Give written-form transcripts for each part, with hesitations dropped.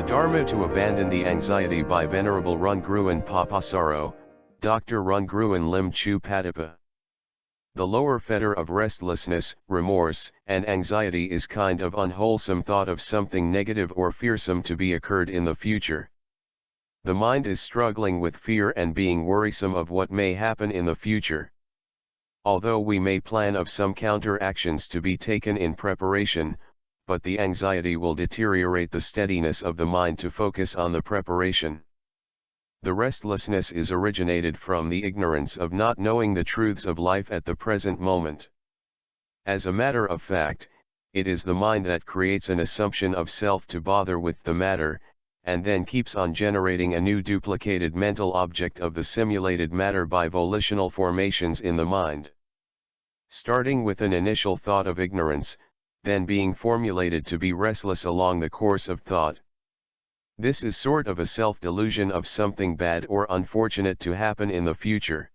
Dharma to Abandon the Anxiety by Venerable Rungruan Papasaro, Dr. Rungruan Lim Chu Patapa. The lower fetter of restlessness, remorse, and anxiety is kind of unwholesome thought of something negative or fearsome to be occurred in the future. The mind is struggling with fear and being worrisome of what may happen in the future. Although we may plan of some counter-actions to be taken in preparation, but the anxiety will deteriorate the steadiness of the mind to focus on the preparation. The restlessness is originated from the ignorance of not knowing the truths of life at the present moment. As a matter of fact, it is the mind that creates an assumption of self to bother with the matter, and then keeps on generating a new duplicated mental object of the simulated matter by volitional formations in the mind. Starting with an initial thought of ignorance, then being formulated to be restless along the course of thought. This is sort of a self-delusion of something bad or unfortunate to happen in the future.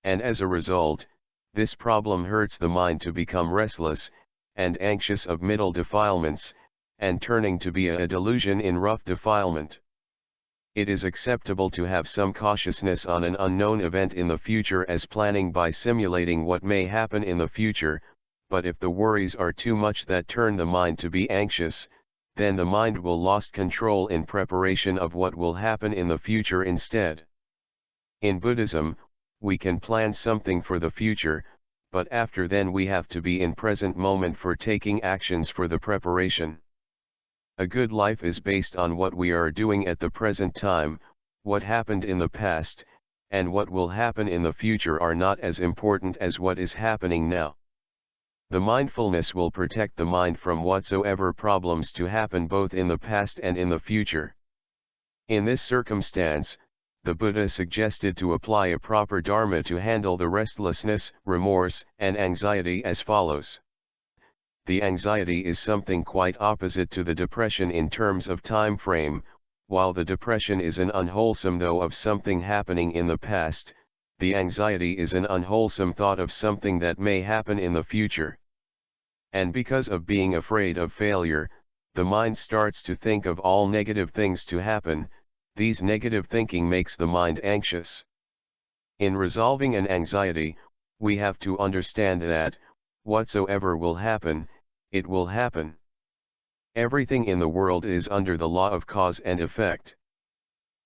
And as a result, this problem hurts the mind to become restless, and anxious of middle defilements, and turning to be a delusion in rough defilement. It is acceptable to have some cautiousness on an unknown event in the future as planning by simulating what may happen in the future, but if the worries are too much that turn the mind to be anxious, then the mind will lost control in preparation of what will happen in the future instead. In Buddhism, we can plan something for the future, but after then we have to be in present moment for taking actions for the preparation. A good life is based on what we are doing at the present time. What happened in the past, and what will happen in the future are not as important as what is happening now. The mindfulness will protect the mind from whatsoever problems to happen both in the past and in the future. In this circumstance, the Buddha suggested to apply a proper dharma to handle the restlessness, remorse, and anxiety as follows. The anxiety is something quite opposite to the depression in terms of time frame. While the depression is an unwholesome thought of something happening in the past, the anxiety is an unwholesome thought of something that may happen in the future. And because of being afraid of failure, the mind starts to think of all negative things to happen. These negative thinking makes the mind anxious. In resolving an anxiety, we have to understand that, whatsoever will happen, it will happen. Everything in the world is under the law of cause and effect.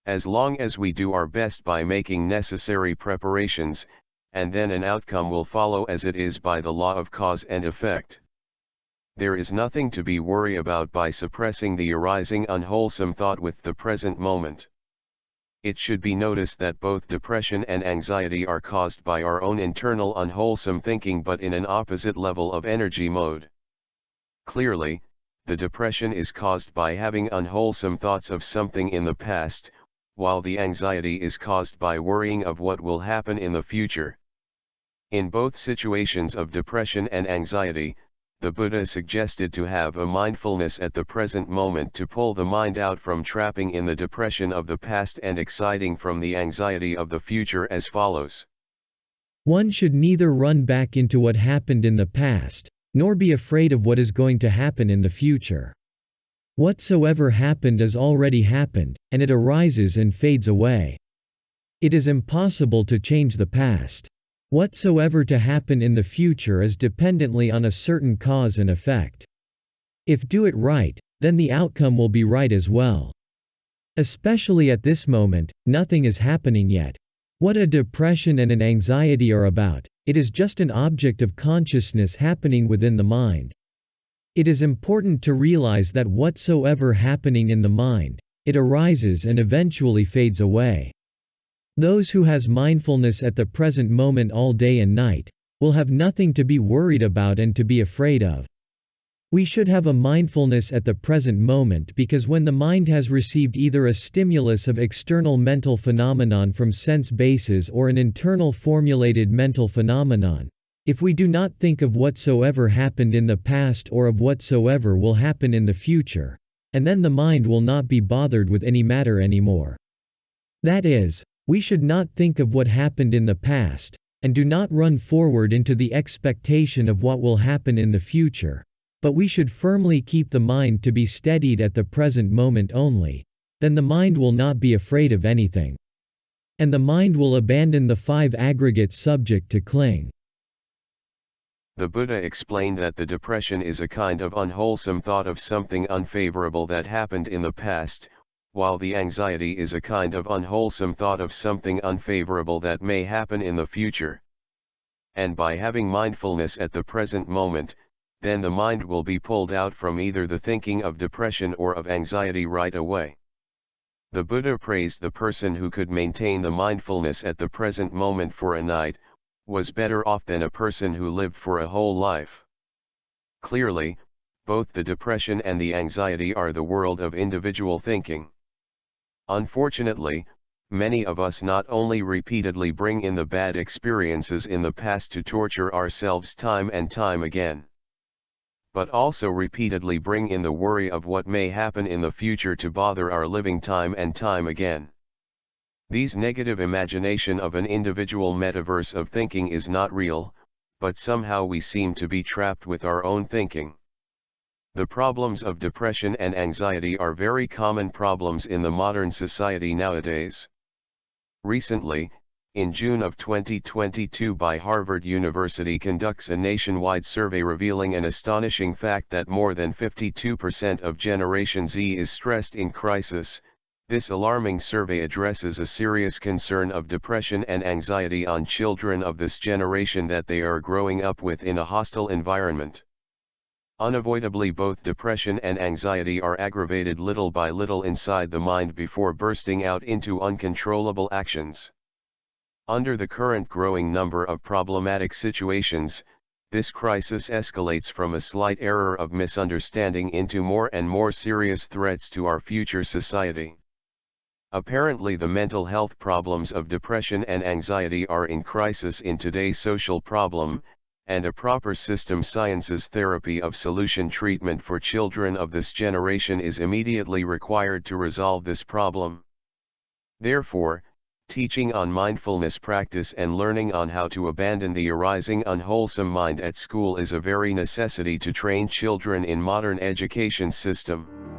As long as we do our best by making necessary preparations, and then an outcome will follow as it is by the law of cause and effect. There is nothing to be worried about by suppressing the arising unwholesome thought with the present moment. It should be noticed that both depression and anxiety are caused by our own internal unwholesome thinking but in an opposite level of energy mode. Clearly, the depression is caused by having unwholesome thoughts of something in the past, while the anxiety is caused by worrying of what will happen in the future. In both situations of depression and anxiety, the Buddha suggested to have a mindfulness at the present moment to pull the mind out from trapping in the depression of the past and exciting from the anxiety of the future as follows. One should neither run back into what happened in the past, nor be afraid of what is going to happen in the future. Whatsoever happened has already happened, and it arises and fades away. It is impossible to change the past. Whatsoever to happen in the future is dependently on a certain cause and effect. If do it right, then the outcome will be right as well. Especially at this moment, nothing is happening yet. What a depression and an anxiety are about, it is just an object of consciousness happening within the mind. It is important to realize that whatsoever happening in the mind, it arises and eventually fades away. Those who has mindfulness at the present moment all day and night, will have nothing to be worried about and to be afraid of. We should have a mindfulness at the present moment because when the mind has received either a stimulus of external mental phenomenon from sense bases or an internal formulated mental phenomenon, if we do not think of whatsoever happened in the past or of whatsoever will happen in the future, and then the mind will not be bothered with any matter anymore. That is, we should not think of what happened in the past, and do not run forward into the expectation of what will happen in the future, But we should firmly keep the mind to be steadied at the present moment only. Then the mind will not be afraid of anything. And the mind will abandon the five aggregate subject to cling. The Buddha explained that the depression is a kind of unwholesome thought of something unfavorable that happened in the past, while the anxiety is a kind of unwholesome thought of something unfavorable that may happen in the future. And by having mindfulness at the present moment, then the mind will be pulled out from either the thinking of depression or of anxiety right away. The Buddha praised the person who could maintain the mindfulness at the present moment for a night, was better off than a person who lived for a whole life. Clearly, both the depression and the anxiety are the world of individual thinking. Unfortunately, many of us not only repeatedly bring in the bad experiences in the past to torture ourselves time and time again, but also repeatedly bring in the worry of what may happen in the future to bother our living time and time again. These negative imagination of an individual metaverse of thinking is not real, but somehow we seem to be trapped with our own thinking. The problems of depression and anxiety are very common problems in the modern society nowadays. Recently, in June of 2022 by Harvard University conducts a nationwide survey revealing an astonishing fact that more than 52% of Generation Z is stressed in crisis. This alarming survey addresses a serious concern of depression and anxiety on children of this generation that they are growing up with in a hostile environment. Unavoidably, both depression and anxiety are aggravated little by little inside the mind before bursting out into uncontrollable actions. Under the current growing number of problematic situations, this crisis escalates from a slight error of misunderstanding into more and more serious threats to our future society. Apparently, the mental health problems of depression and anxiety are in crisis in today's social problem, and a proper system sciences therapy of solution treatment for children of this generation is immediately required to resolve this problem. Therefore, teaching on mindfulness practice and learning on how to abandon the arising unwholesome mind at school is a very necessity to train children in modern education system.